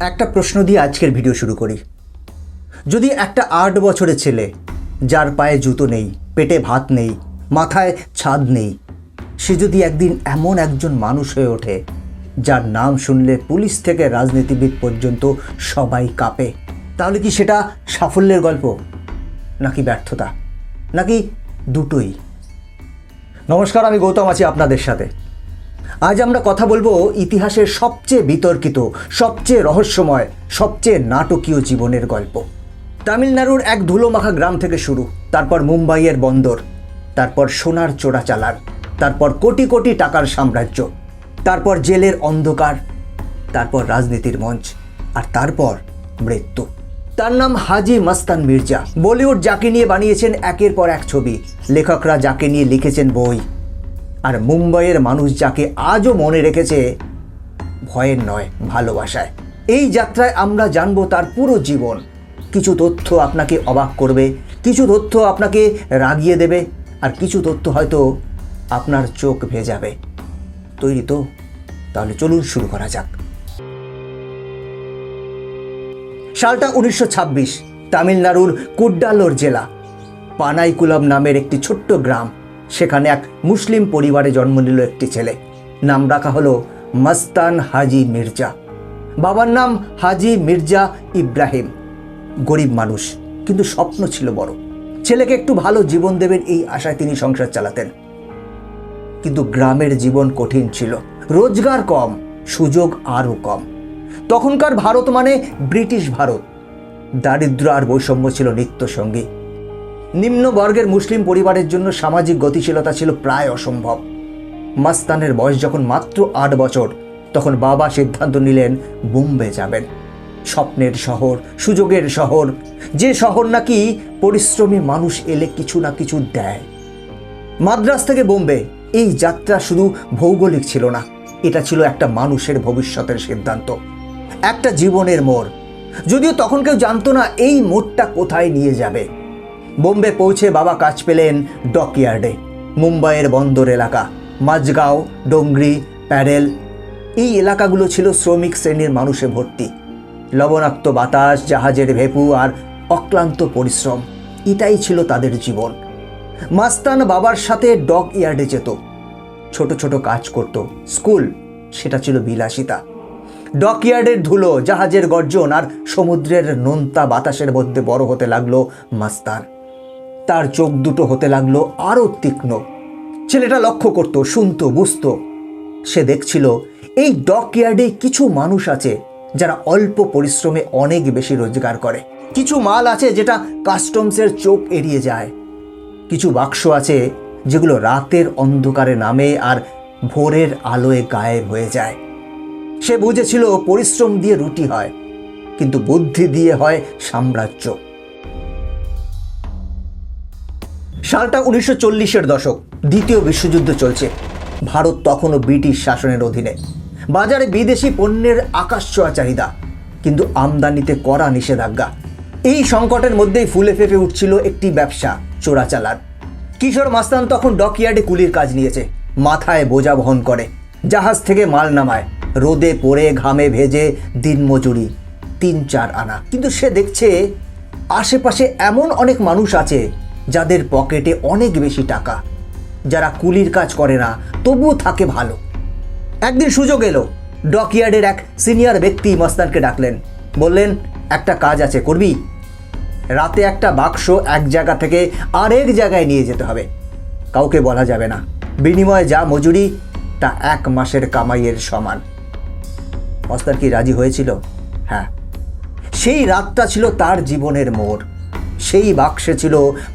একটা প্রশ্ন দিয়ে আজকের ভিডিও শুরু করি। যদি একটা 8 বছরের ছেলে, যার পায়ে জুতো নেই, পেটে ভাত নেই, মাথায় ছাদ নেই, সে যদি একদিন এমন একজন মানুষ হয়ে ওঠে যার নাম শুনলে পুলিশ থেকে রাজনীতিবিদ পর্যন্ত সবাই কাঁপে, তাহলে কি সেটা সাফল্যের গল্প নাকি ব্যর্থতা, নাকি দুটোই? নমস্কার, আমি গৌতম আছি আপনাদের সাথে। আজ আমরা কথা বলবো ইতিহাসের সবচেয়ে বিতর্কিত, সবচেয়ে রহস্যময়, সবচেয়ে নাটকীয় জীবনের গল্প। তামিলনাড়ুর এক ধুলোমাখা গ্রাম থেকে শুরু, তারপর মুম্বাইয়ের বন্দর, তারপর সোনার চোরাচালান, তারপর কোটি কোটি টাকার সাম্রাজ্য, তারপর জেলের অন্ধকার, তারপর রাজনীতির মঞ্চ, আর তারপর মৃত্যু। তার নাম হাজি মাস্তান মির্জা। বলিউড যাকে নিয়ে বানিয়েছেন একের পর এক ছবি, লেখকরা যাকে নিয়ে লিখেছেন বই, আর মুম্বাইয়ের মানুষ যাকে আজও মনে রেখেছে ভয়ের নয়, ভালোবাসায়। এই যাত্রায় আমরা জানবো তার পুরো জীবন। কিছু তথ্য আপনাকে অবাক করবে, কিছু তথ্য আপনাকে রাগিয়ে দেবে, আর কিছু তথ্য হয়তো আপনার চোখ ভেজাবে। তৈরি তো? তাহলে চলুন শুরু করা যাক। সালটা 1926। তামিলনাড়ুর কুড্ডালোর জেলা পানাইকুলাম নামের একটি ছোট্ট গ্রাম। সেখানে এক মুসলিম পরিবারে জন্ম নিল একটি ছেলে। নাম রাখা হলো মাস্তান হাজি মির্জা। বাবার নাম হাজি মির্জা ইব্রাহিম। গরিব মানুষ, কিন্তু স্বপ্ন ছিল বড়। ছেলেকে একটু ভালো জীবন দেবেন এই আশায় তিনি সংসার চালাতেন। কিন্তু গ্রামের জীবন কঠিন ছিল, রোজগার কম, সুযোগ আরও কম। তখনকার ভারত মানে ব্রিটিশ ভারত। দারিদ্র আর বৈষম্য ছিল নিত্যসঙ্গী। নিম্ন বর্গের মুসলিম পরিবারের জন্য সামাজিক গতিশীলতা ছিল প্রায় অসম্ভব। মাস্তানের বয়স যখন মাত্র 8 বছর, তখন বাবা সিদ্ধান্ত নিলেন বোম্বে যাবেন। স্বপ্নের শহর, সুযোগের শহর, যে শহর নাকি পরিশ্রমী মানুষ এলে কিছু না কিছু দেয়। মাদ্রাজ থেকে বোম্বে এই যাত্রা শুধু ভৌগোলিক ছিল না, এটা ছিল একটা মানুষের ভবিষ্যতের সিদ্ধান্ত, একটা জীবনের মোড়। যদিও তখন কেউ জানতো না এই মোড়টা কোথায় নিয়ে যাবে। বোম্বে পৌঁছে বাবা কাজ পেলেন ডকইয়ার্ডে। মুম্বাইয়ের বন্দর এলাকা, মাঝগাঁও, ডোংরি, প্যারেল, এই এলাকাগুলো ছিল শ্রমিক শ্রেণীর মানুষে ভর্তি। লবণাক্ত বাতাস, জাহাজের ভেপু আর অক্লান্ত পরিশ্রম, এটাই ছিল তাদের জীবন। মাস্তান বাবার সাথে ডকইয়ার্ডে যেত, ছোট ছোট কাজ করত। স্কুল, সেটা ছিল বিলাসিতা। ডকইয়ার্ডের ধুলো, জাহাজের গর্জন আর সমুদ্রের নোনতা বাতাসের মধ্যে বড় হতে লাগলো মাস্তান। তার চোখ দুটো হতে লাগলো আরও তীক্ষ্ণ। ছেলেটা লক্ষ্য করত, শুনত, বুঝত। সে দেখছিল এই ডকইয়ার্ডে কিছু মানুষ আছে যারা অল্প পরিশ্রমে অনেক বেশি রোজগার করে। কিছু মাল আছে যেটা কাস্টমসের চোখ এড়িয়ে যায়। কিছু বাক্স আছে যেগুলো রাতের অন্ধকারে নামে আর ভোরের আলোয় গায়েব হয়ে যায়। সে বুঝেছিল পরিশ্রম দিয়ে রুটি হয়, কিন্তু বুদ্ধি দিয়ে হয় সাম্রাজ্য। সালটা 1940-এর দশক। দ্বিতীয় বিশ্বযুদ্ধ চলছে। ভারত তখনও ব্রিটিশ শাসনের অধীনে। বাজারে বিদেশি পণ্যের আকাশছোঁয়া চাহিদা, কিন্তু আমদানিতে কড়া নিষেধাজ্ঞা। এই সংকটের মধ্যেই ফুলে ফেঁপে উঠছিল একটি ব্যবসা, চোরাচালান। কিশোর মাস্তান তখন ডকইয়ার্ডে কুলির কাজ নিয়েছে। মাথায় বোঝা বহন করে, জাহাজ থেকে মাল নামায়, রোদে পড়ে ঘামে ভেজে দিনমজুরি 3-4 আনা। কিন্তু সে দেখছে আশেপাশে এমন অনেক মানুষ আছে যাদের পকেটে অনেক বেশি টাকা, যারা কুলির কাজ করে না, তবুও থাকে ভালো। একদিন সুযোগ এলো। ডকইয়ার্ডের এক সিনিয়র ব্যক্তি মাস্তানকে ডাকলেন, বললেন, একটা কাজ আছে, করবি? রাতে একটা বাক্স এক জায়গা থেকে আরেক জায়গায় নিয়ে যেতে হবে, কাউকে বলা যাবে না। বিনিময়ে যা মজুরি তা 1 মাসের কামাইয়ের সমান। মাস্তান কি রাজি হয়েছিল? হ্যাঁ। সেই রাতটা ছিল তার জীবনের মোড়। সেই বাক্সে ছিল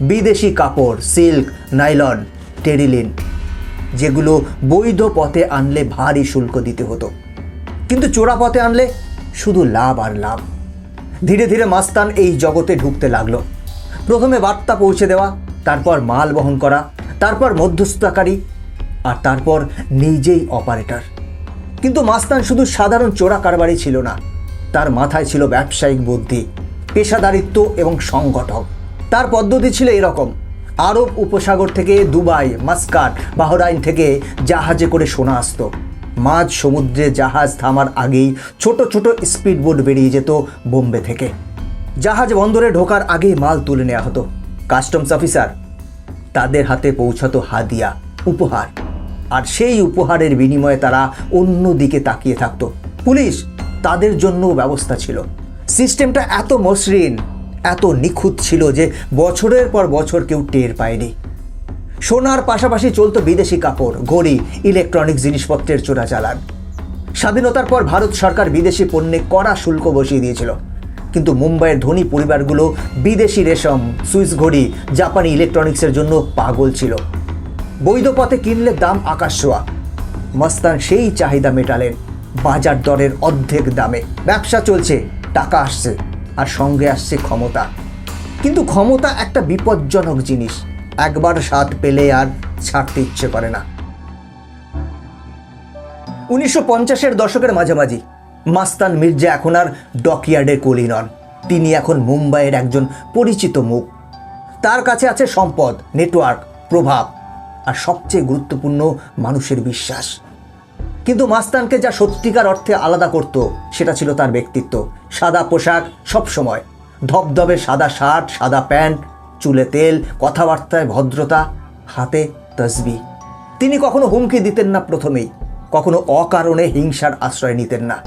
বিদেশি কাপড়, সিল্ক, নাইলন, টেরিলিন, যেগুলো বৈধ পথে আনলে ভারী শুল্ক দিতে হতো, কিন্তু চোরা পথে আনলে শুধু লাভ আর লাভ। ধীরে ধীরে মাস্তান এই জগতে ঢুকতে লাগলো। প্রথমে বার্তা পৌঁছে দেওয়া, তারপর মাল বহন করা, তারপর মধ্যস্থতাকারী, আর তারপর নিজেই অপারেটর। কিন্তু মাস্তান শুধু সাধারণ চোরা কারবারি ছিল না, তার মাথায় ছিল ব্যবসায়িক বুদ্ধি, পেশাদারিত্ব এবং সংগঠক। তার পদ্ধতি ছিল এরকম: আরব উপসাগর থেকে দুবাই, মাস্কাট, বাহরাইন থেকে জাহাজে করে সোনা আসতো। মাঝ সমুদ্রে জাহাজ থামার আগেই ছোট ছোট স্পিডবোট বেরিয়ে যেত বোম্বে থেকে। জাহাজ বন্দরে ঢোকার আগেই মাল তুলে নেওয়া হতো। কাস্টমস অফিসার তাদের হাতে পৌঁছাতো হাদিয়া, উপহার, আর সেই উপহারের বিনিময়ে তারা অন্য দিকে তাকিয়ে থাকতো। পুলিশ তাদের জন্য ব্যবস্থা ছিল। সিস্টেমটা এত মসৃণ, এত নিখুঁত ছিল যে বছরের পর বছর কেউ টের পায়নি। সোনার পাশাপাশি চলতো বিদেশি কাপড়, ঘড়ি, ইলেকট্রনিক্স জিনিসপত্রের চোরাচালান। স্বাধীনতার পর ভারত সরকার বিদেশি পণ্যে কড়া শুল্ক বসিয়ে দিয়েছিল, কিন্তু মুম্বাইয়ের ধনী পরিবারগুলো বিদেশি রেশম, সুইস ঘড়ি, জাপানি ইলেকট্রনিক্সের জন্য পাগল ছিল। বৈধ পথে কিনলে দাম আকাশ ছোঁয়া। মস্তান সেই চাহিদা মেটালেন বাজার দরের অর্ধেক দামে। ব্যবসা চলছে, টাকা আসছে, আর সঙ্গে আসছে ক্ষমতা। কিন্তু ক্ষমতা একটা বিপজ্জনক জিনিস, একবার স্বাদ পেলে আর ছাড়তে ইচ্ছে করে না। 1950-এর দশকের মাঝামাঝি মাস্তান মির্জা এখন আর ডকইয়ার্ডের কলি নন। তিনি এখন মুম্বাইয়ের একজন পরিচিত মুখ। তার কাছে আছে সম্পদ, নেটওয়ার্ক, প্রভাব, আর সবচেয়ে গুরুত্বপূর্ণ মানুষের বিশ্বাস। কিন্তু মাস্তানকে যা সত্যিকার অর্থে আলাদা করত সেটা ছিল তার ব্যক্তিত্ব। সাদা পোশাক সবসময়, ধবধবে সাদা শার্ট, সাদা প্যান্ট, চুলে তেল, কথাবার্তায় ভদ্রতা, হাতে তসবিহ। তিনি কখনো হুমকি দিতেন না প্রথমেই, কখনো অকারণে হিংসার আশ্রয় নিতেন না।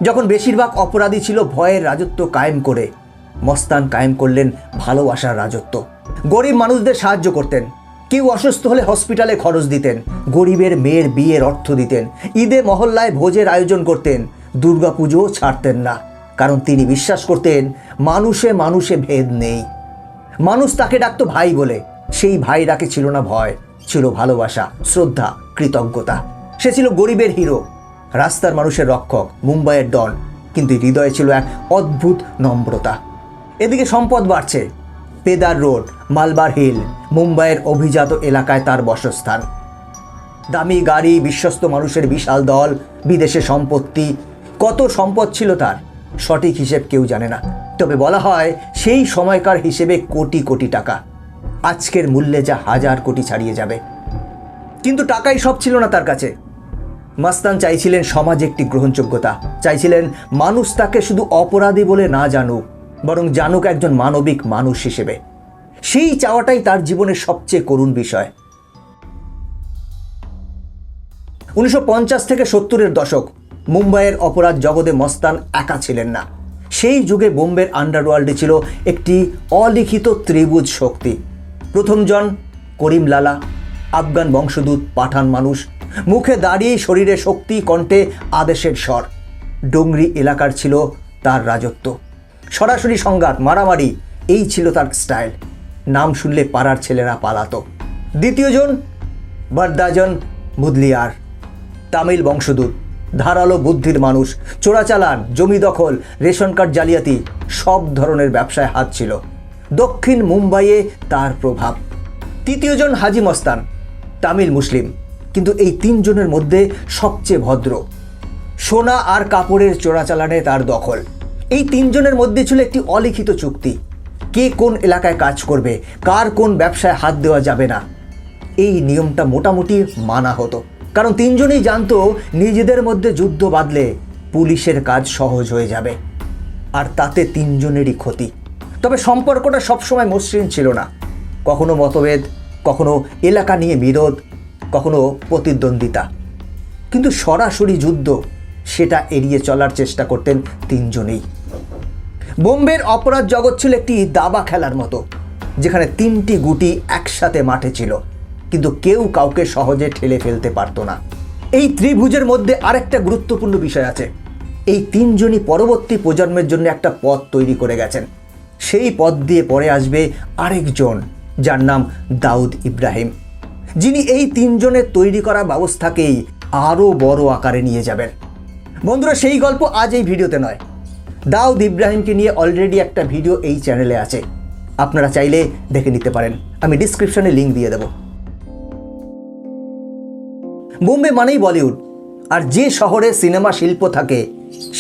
যখন বেশিরভাগ অপরাধী ছিল ভয়ের রাজত্ব কায়েম করে, মস্তান কায়েম করলেন ভালোবাসার রাজত্ব। গরিব মানুষদের সাহায্য করতেন। কেউ অসুস্থ হলে হসপিটালে খরচ দিতেন, গরিবের মেয়ের বিয়ের অর্থ দিতেন, ঈদে মহল্লায় ভোজের আয়োজন করতেন, দুর্গাপুজোও ছাড়তেন না। কারণ তিনি বিশ্বাস করতেন মানুষে মানুষে ভেদ নেই। মানুষ তাকে ডাকতো ভাই বলে। সেই ভাই ডাকে ছিল না ভয়, ছিল ভালোবাসা, শ্রদ্ধা, কৃতজ্ঞতা। সে ছিল গরিবের হিরো, রাস্তার মানুষের রক্ষক, মুম্বাইয়ের ডন, কিন্তু হৃদয়ে ছিল এক অদ্ভুত নম্রতা। এদিকে সম্পদ বাড়ছে। পেদার রোড, মালবার হিল, মুম্বাইয়ের অভিজাত এলাকায় তার বসস্থান। দামি গাড়ি, বিশ্বস্ত মানুষের বিশাল দল, বিদেশে সম্পত্তি। কত সম্পদ ছিল তার, সঠিক হিসেব কেউ জানে না। তবে বলা হয় সেই সময়কার হিসেবে কোটি কোটি টাকা। আজকের মূল্যে যা হাজার কোটি ছাড়িয়ে যাবে। কিন্তু টাকাই সব ছিল না তার কাছে। মাস্তান চাইছিলেন সমাজে একটি গ্রহণযোগ্যতা, চাইছিলেন মানুষ তাকে শুধু অপরাধী বলে না জানুক, বরং জানুক একজন মানবিক মানুষ হিসেবে। সেই চাওয়াটাই তার জীবনের সবচেয়ে করুণ বিষয়। 1950 থেকে 70-এর দশক মুম্বাইয়ের অপরাধ জগতে মস্তান একা ছিলেন না। সেই যুগে বোম্বের আন্ডারওয়ার্ল্ডে ছিল একটি অলিখিত ত্রিভুজ শক্তি। প্রথমজন করিম লালা, আফগান বংশোদ্ভূত পাঠান মানুষ, মুখে দাঁড়িয়ে শরীরে শক্তি, কণ্ঠে আদেশের স্বর। ডোংরি এলাকার ছিল তার রাজত্ব। সরাসরি সংঘাত, মারামারি, এই ছিল তার স্টাইল। নাম শুনলে পাড়ার ছেলেরা পালাতো। দ্বিতীয়জন বরদাজন মুদলিয়ার, তামিল বংশোদ্ভূত, ধারালো বুদ্ধির মানুষ। চোরাচালান, জমি দখল, রেশন কার্ড জালিয়াতি, সব ধরনের ব্যবসায় হাত ছিল। দক্ষিণ মুম্বাইয়ে তার প্রভাব। তৃতীয়জন হাজি মস্তান, তামিল মুসলিম, কিন্তু এই তিনজনের মধ্যে সবচেয়ে ভদ্র। সোনা আর কাপড়ের চোরাচালানে তার দখল। এই তিনজনের মধ্যে ছিল একটি অলিখিত চুক্তি, কে কোন এলাকায় কাজ করবে, কার কোন ব্যবসায় হাত দেওয়া যাবে না। এই নিয়মটা মোটামুটি মানা হতো, কারণ তিনজনেই জানতো নিজেদের মধ্যে যুদ্ধ বাঁধলে পুলিশের কাজ সহজ হয়ে যাবে, আর তাতে তিনজনেরই ক্ষতি। তবে সম্পর্কটা সবসময় মসৃণ ছিল না। কখনো মতভেদ, কখনো এলাকা নিয়ে বিরোধ, কখনো প্রতিদ্বন্দ্বিতা। কিন্তু সরাসরি যুদ্ধ, সেটা এড়িয়ে চলার চেষ্টা করতেন তিনজনেই। বোম্বের অপরাধ জগৎ ছিল একটি দাবা খেলার মতো, যেখানে তিনটি গুটি একসাথে মাঠে ছিল, কিন্তু কেউ কাউকে সহজে ঠেলে ফেলতে পারত না। এই ত্রিভুজের মধ্যে আরেকটা গুরুত্বপূর্ণ বিষয় আছে। এই তিনজনই পরবর্তী প্রজন্মের জন্য একটা পথ তৈরি করে গেছেন। সেই পথ দিয়ে পরে আসবে আরেকজন, যার নাম দাউদ ইব্রাহিম, যিনি এই তিনজনের তৈরি করা ব্যবস্থাকেই আরও বড় আকারে নিয়ে যাবেন। বন্ধুরা, সেই গল্প আজ এই ভিডিওতে নয়। দাউদ ইব্রাহিমকে নিয়ে অলরেডি একটা ভিডিও এই চ্যানেলে আছে, আপনারা চাইলে দেখে নিতে পারেন। আমি ডিসক্রিপশনে লিঙ্ক দিয়ে দেব। বোম্বে মানেই বলিউড, আর যে শহরে সিনেমা শিল্প থাকে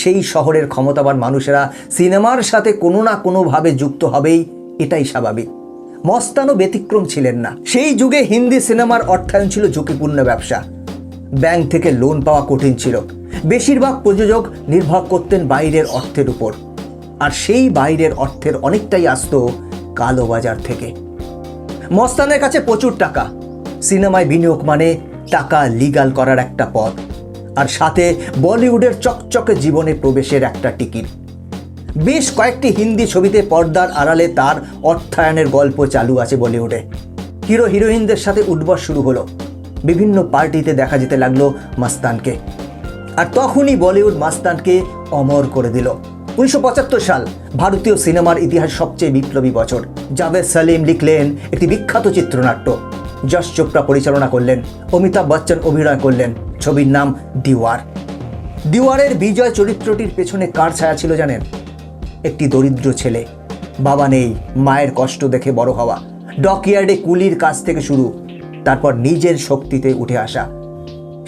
সেই শহরের ক্ষমতাবান মানুষেরা সিনেমার সাথে কোনো না কোনোভাবে যুক্ত হবেই, এটাই স্বাভাবিক। মস্তানও ব্যতিক্রম ছিলেন না। সেই যুগে হিন্দি সিনেমার অর্থায়ন ছিল ঝুঁকিপূর্ণ ব্যবসা। ব্যাংক থেকে লোন পাওয়া কঠিন ছিল। বেশিরভাগ প্রযোজক নির্ভর করতেন বাইরের অর্থের উপর, আর সেই বাইরের অর্থের অনেকটাই আসতো কালোবাজার থেকে। মস্তানের কাছে প্রচুর টাকা, সিনেমায় বিনিয়োগ মানে টাকা লিগ্যাল করার একটা পথ, আর সাথে বলিউডের চকচকে জীবনে প্রবেশের একটা টিকিট। বেশ কয়েকটি হিন্দি ছবিতে পর্দার আড়ালে তার অর্থায়নের গল্প চালু আছে বলিউডে। হিরো হিরোইনদের সাথে উঠবস শুরু হলো, বিভিন্ন পার্টিতে দেখা যেতে লাগলো মাস্তানকে। আর তখনই বলিউড মাস্তানকে অমর করে দিল। 1975 সাল ভারতীয় সিনেমার ইতিহাস সবচেয়ে বিপ্লবী বছর। জাভেদ সালিম লিখলেন একটি বিখ্যাত চিত্রনাট্য, যশ চোপড়া পরিচালনা করলেন, অমিতাভ বচ্চন অভিনয় করলেন। ছবির নাম দিওয়ার। দিওয়ারের বিজয় চরিত্রটির পেছনে কার ছায়া ছিল জানেন? একটি দরিদ্র ছেলে, বাবা নেই, মায়ের কষ্ট দেখে বড় হওয়া, ডকইয়ার্ডে কুলির কাজ থেকে শুরু, তারপর নিজের শক্তিতে উঠে আসা।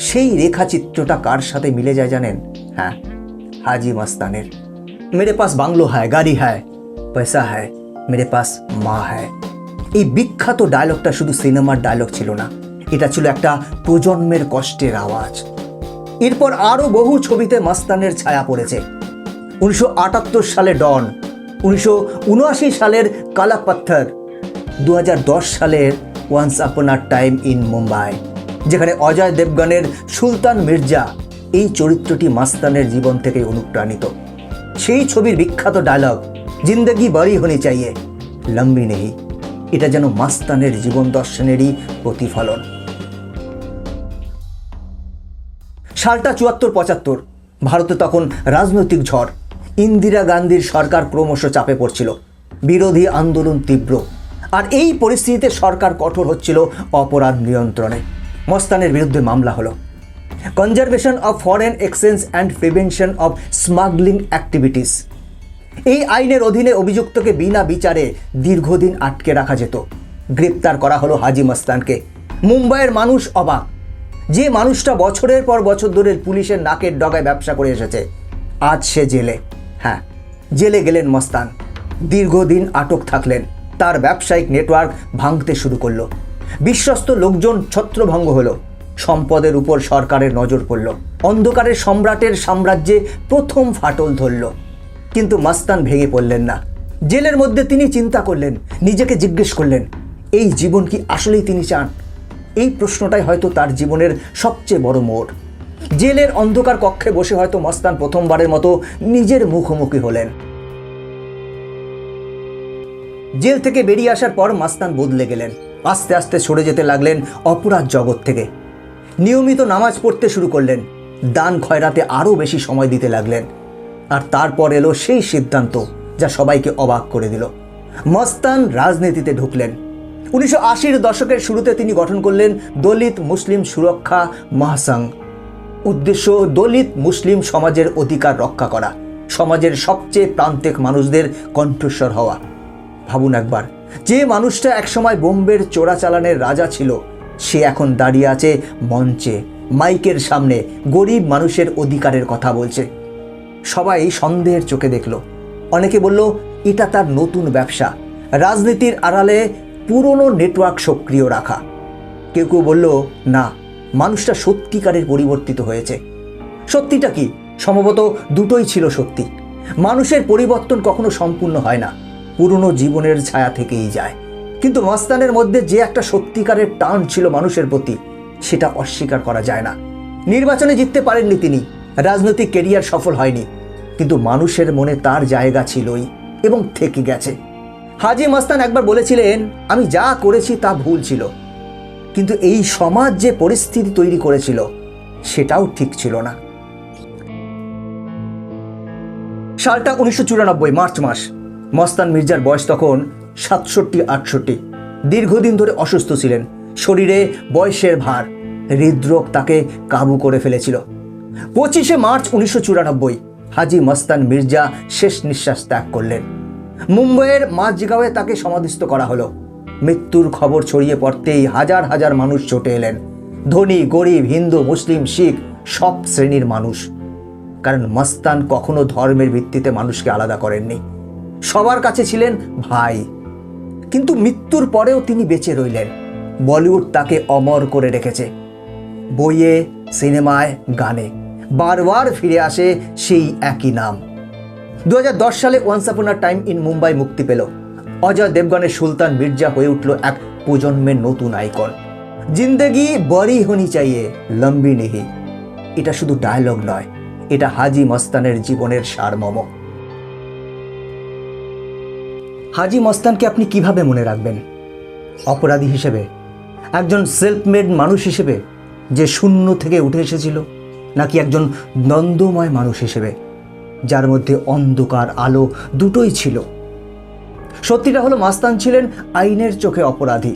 সেই রেখাচিত্রটা কার সাথে মিলে যায় জানেন? হ্যাঁ, হাজি মাস্তানের। মেরে পাস বাংলো হ্যায়, গাড়ি হ্যায়, পয়সা হ্যায়, মেরে পাস মা হ্যায়। এই বিখ্যাত ডায়লগটা শুধু সিনেমার ডায়লগ ছিল না, এটা ছিল একটা প্রজন্মের কষ্টের আওয়াজ। এরপর আরও বহু ছবিতে মাস্তানের ছায়া পড়েছে। 1978 সালে ডন, 1979 সালের কালা পাথর, 2010 সালের once upon a time in Mumbai, যেখানে অজয় দেবগনের সুলতান মির্জা। এই চরিত্রটি মাস্তানের জীবন থেকে অনুপ্রাণিত। সেই ছবির বিখ্যাত ডায়লগ জিন্দগি বড়ি হনি চাইয়ে, লম্বি নেহি, এটা যেন মাস্তানের জীবন দর্শনেরই প্রতিফলন। সালটা 74-75, ভারতে তখন রাজনৈতিক ঝড়। ইন্দিরা গান্ধীর সরকার ক্রমশ চাপে পড়ছিল, বিরোধী আন্দোলন তীব্র, আর এই পরিস্থিতিতে সরকার কঠোর হচ্ছিল অপরাধ নিয়ন্ত্রণে। মস্তানের বিরুদ্ধে মামলা হলো, conservation of foreign exchange and prevention of smuggling activities. এই আইনের অধীনে অভিযুক্তকে বিনা বিচারে দীর্ঘদিন আটকে রাখা যেত। গ্রেপ্তার করা হলো হাজি মাস্তানকে। মুম্বাইয়ের মানুষ অবাক, যে মানুষটা বছরের পর বছর ধরে পুলিশের নাকের ডগায় ব্যবসা করে এসেছে, আজ সে জেলে। হ্যাঁ, জেলে গেলেন মস্তান। দীর্ঘদিন আটক থাকলেন, তার ব্যবসায়িক নেটওয়ার্ক ভাঙতে শুরু করলো, বিশ্বস্ত লোকজন ছত্রভঙ্গ হলো, সম্পদের উপর সরকারের নজর পড়ল, অন্ধকারের সম্রাটের সাম্রাজ্যে প্রথম ফাটল ধরল। কিন্তু মাস্তান ভেঙে পড়লেন না। জেলের মধ্যে তিনি চিন্তা করলেন, নিজেকে জিজ্ঞেস করলেন, এই জীবন কি আসলেই তিনি চান? এই প্রশ্নটাই হয়তো তার জীবনের সবচেয়ে বড় মোড়। জেলের অন্ধকার কক্ষে বসে হয়তো মস্তান প্রথমবারের মতো নিজের মুখোমুখি হলেন। জেল থেকে বেরিয়ে আসার পর মাস্তান বদলে গেলেন। আস্তে আস্তে সরে যেতে লাগলেন অপরাধ জগৎ থেকে। নিয়মিত নামাজ পড়তে শুরু করলেন, দান খয়রাতে আরও বেশি সময় দিতে লাগলেন। আর তারপর এলো সেই সিদ্ধান্ত যা সবাইকে অবাক করে দিল। মস্তান রাজনীতিতে ঢুকলেন। 1980-র দশকের শুরুতে তিনি গঠন করলেন দলিত মুসলিম সুরক্ষা মহাসংঘ। উদ্দেশ্য দলিত মুসলিম সমাজের অধিকার রক্ষা করা, সমাজের সবচেয়ে প্রান্তিক মানুষদের কণ্ঠস্বর হওয়া। ভাবুন একবার, যে মানুষটা একসময় বোম্বের চোরাচালানের রাজা ছিল, সে এখন দাঁড়িয়ে আছে মঞ্চে, মাইকের সামনে, গরিব মানুষের অধিকারের কথা বলছে। সবাই সন্দেহের চোখে দেখল। অনেকে বলল এটা তার নতুন ব্যবসা, রাজনীতির আড়ালে পুরনো নেটওয়ার্ক সক্রিয় রাখা। কেউ কেউ বলল না, মানুষটা সত্যিকারের পরিবর্তিত হয়েছে। সত্যিটা কি? সম্ভবত দুটোই ছিল সত্যি। মানুষের পরিবর্তন কখনো সম্পূর্ণ হয় না, পুরনো জীবনের ছায়া থেকেই যায়। কিন্তু মাস্তানের মধ্যে যে একটা সত্যিকারের টান ছিল মানুষের প্রতি, সেটা অস্বীকার করা যায় না। নির্বাচনে জিততে পারেননি তিনি, রাজনৈতিক কেরিয়ার সফল হয়নি, কিন্তু মানুষের মনে তার জায়গা ছিলই এবং থেকে গেছে। হাজি মাস্তান একবার বলেছিলেন, আমি যা করেছি তা ভুল ছিল, কিন্তু এই সমাজ যে পরিস্থিতি তৈরি করেছিল সেটাও ঠিক ছিল না। সালটা 1994 মার্চ মাস। মস্তান মির্জার বয়স তখন 67-68। দীর্ঘদিন ধরে অসুস্থ ছিলেন, শরীরে বয়সের ভার, হৃদরোগ তাকে কাবু করে ফেলেছিল। 25 মার্চ 1994 হাজি মাস্তান মির্জা শেষ নিঃশ্বাস ত্যাগ করলেন। মুম্বাইয়ের মাঝগাঁওয়ে তাকে সমাধিস্থ করা হলো। মৃত্যুর খবর ছড়িয়ে পড়তেই হাজার হাজার মানুষ ছুটে এলেন, ধনী গরিব, হিন্দু মুসলিম শিখ, সব শ্রেণীর মানুষ। কারণ মাস্তান কখনো ধর্মের ভিত্তিতে মানুষকে আলাদা করেননি, সবার কাছে ছিলেন ভাই। কিন্তু মৃত্যুর পরেও তিনি বেঁচে রইলেন। বলিউড তাকে অমর করে রেখেছে। বইয়ে, সিনেমায়, গানে বারবার ফিরে আসে সেই একই নাম। 2010 সালে once upon a time in Mumbai মুক্তি পেল। অজয় দেবগনের সুলতান মির্জা হয়ে উঠল এক প্রজন্মের নতুন আইকন। জিন্দেগি বড়ি হোনি চাইয়ে, লম্বি নেহি। এটা শুধু ডায়লগ নয়, এটা হাজি মস্তানের জীবনের সারমর্ম। হাজি মস্তানকে আপনি কিভাবে মনে রাখবেন? অপরাধী হিসেবে, একজন সেলফ মেড মানুষ হিসেবে যে শূন্য থেকে উঠে এসেছিল, নাকি একজন দ্বন্দ্বময় মানুষ হিসেবে যার মধ্যে অন্ধকার আলো দুটোই ছিল? সত্যিটা হলো, মাস্তান ছিলেন আইনের চোখে অপরাধী,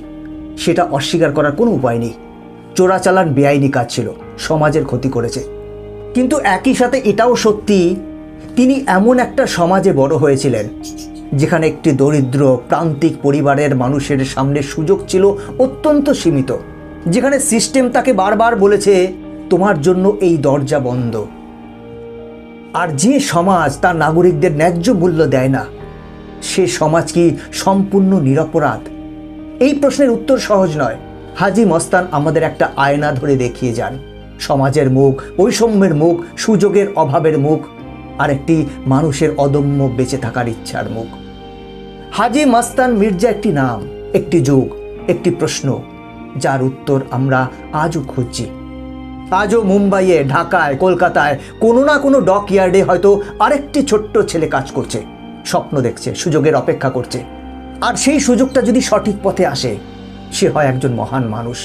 সেটা অস্বীকার করার কোনো উপায় নেই। চোরাচালান বেআইনি কাজ ছিল, সমাজের ক্ষতি করেছে। কিন্তু একই সাথে এটাও সত্যি, তিনি এমন একটা সমাজে বড় হয়েছিলেন যেখানে একটি দরিদ্র প্রান্তিক পরিবারের মানুষের সামনে সুযোগ ছিল অত্যন্ত সীমিত, যেখানে সিস্টেম তাকে বারবার বলেছে তোমার জন্য এই দরজা বন্ধ। আর যে সমাজ তার নাগরিকদের ন্যায্য মূল্য দেয় না, সে সমাজ কি সম্পূর্ণ নিরপরাধ? এই প্রশ্নের উত্তর সহজ নয়। হাজি মস্তান আমাদের একটা আয়না ধরে দেখিয়ে যান সমাজের মুখ, বৈষম্যের মুখ, সুযোগের অভাবের মুখ, আর একটি মানুষের অদম্য বেঁচে থাকার ইচ্ছার মুখ। হাজি মস্তান মির্জা একটি নাম, একটি যুগ, একটি প্রশ্ন, যার উত্তর আমরা আজও খুঁজছি। আজও মুম্বাইয়ে, ঢাকায়, কলকাতায় কোনো না কোনো ডক ইয়ার্ডে হয়তো আরেকটি ছোট্ট ছেলে কাজ করছে, স্বপ্ন দেখছে, সুযোগের অপেক্ষা করছে। আর সেই সুযোগটা যদি সঠিক পথে আসে, সে হয় একজন মহান মানুষ।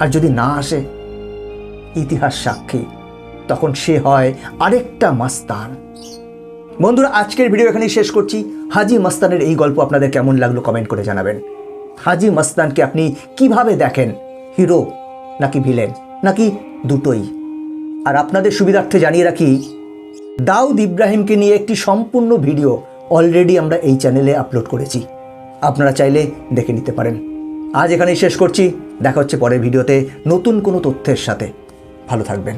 আর যদি না আসে, ইতিহাস সাক্ষী, তখন সে হয় আরেকটা মাস্তান। বন্ধুরা, আজকের ভিডিও এখানেই শেষ করছি। হাজি মস্তানের এই গল্প আপনাদের কেমন লাগলো কমেন্ট করে জানাবেন। হাজি মস্তানকে আপনি কিভাবে দেখেন? হিরো নাকি ভিলেন, নাকি দুটোই? আর আপনাদের সুবিধার্থে জানিয়ে রাখি, দাউদ ইব্রাহিমকে নিয়ে একটি সম্পূর্ণ ভিডিও অলরেডি আমরা এই চ্যানেলে আপলোড করেছি, আপনারা চাইলে দেখে নিতে পারেন। আজ এখানেই শেষ করছি, দেখা হচ্ছে পরের ভিডিওতে নতুন কোনো তথ্যের সাথে। ভালো থাকবেন।